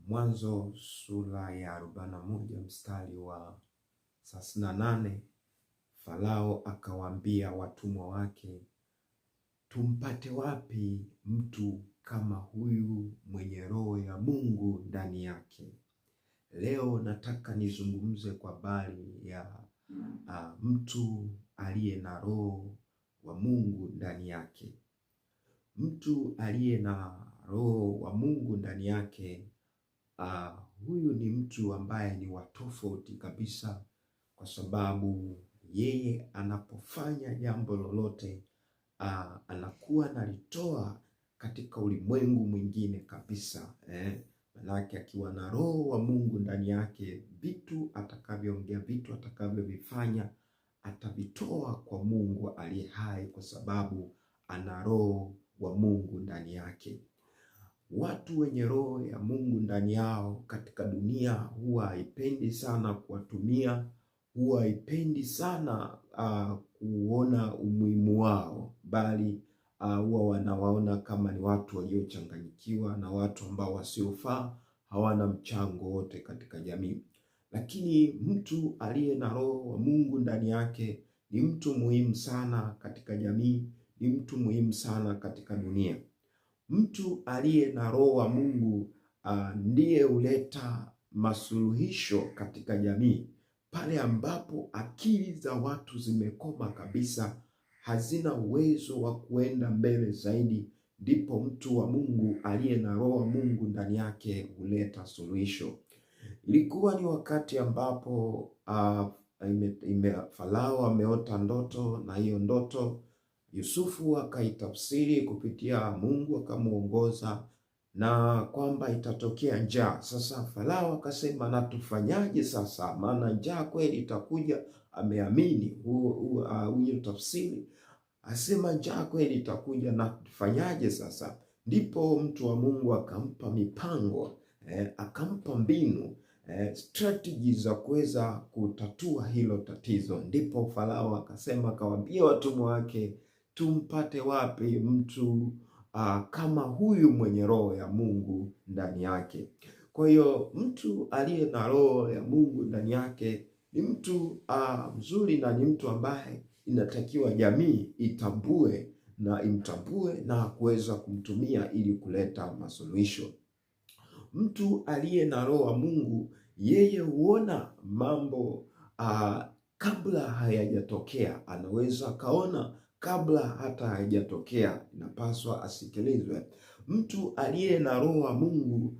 Mwanzo sura ya 41 mstari wa 38, Farao akawaambia watumwa wake, tumpate wapi mtu kama huyu mwenye roho ya Mungu ndani yake? Leo nataka nizungumze kwa habari ya mtu aliye na roho wa Mungu ndani yake. Mtu aliye na roho wa Mungu ndani yake, huyu ni mtu ambaye ni wa tofauti kabisa, kwa sababu yeye anapofanya jambo lolote anakuwa analitoa katika ulimwengu mwingine kabisa. Manake akiwa na roho wa Mungu ndani yake, vitu atakavyoongea, vitu atakavyovifanya atavitoa kwa Mungu aliye hai, kwa sababu ana roho wa Mungu ndani yake. Watu wenye roho ya Mungu ndani yao katika dunia huwa haipendi sana kuwatumia, huwa haipendi sana kuona umuhimu wao, bali huwa wanawaona kama ni watu waliochanganyikiwa na watu ambao wasiofaa, hawana mchango wote katika jamii. Lakini mtu aliye na roho wa Mungu ndani yake ni mtu muhimu sana katika jamii, ni mtu muhimu sana katika dunia. Mtu aliye na roho wa Mungu ndiye huleta masuluhisho katika jamii. Pale ambapo akili za watu zimekoma kabisa, hazina uwezo wa kuenda mbele zaidi, ndipo mtu wa Mungu aliye na roho wa Mungu ndani yake huleta suluhisho. Ilikuwa ni wakati ambapo Farao ameota ndoto, na hiyo ndoto Yusufu akaitafsiri kupitia Mungu, akamuongoza na kwamba itatokea njaa. Sasa Farao akasema, na tufanyaje sasa? Maana njaa kweli itakuja. Ameamini huyo tafsiri, asema njaa kweli itakuja, na tufanyaje sasa? Ndipo mtu wa Mungu akampa mipango, akampa mbinu, strategy za kuweza kutatua hilo tatizo. Ndipo Farao akasema, akawaambia watumwa wake, tumpate wapi mtu kama huyu mwenye roho ya Mungu ndani yake? Kwa hiyo mtu aliye na roho ya Mungu ndani yake ni mtu mzuri, na ni mtu ambaye inatakiwa jamii itambue na imtambue na kuweza kumtumia ili kuleta masuluhisho. Mtu aliye na roho wa Mungu, yeye huona mambo kabla hayajatokea. Anaweza kaona kabla hata hayajatokea, inapaswa asikilizwe. Mtu aliye na roho wa Mungu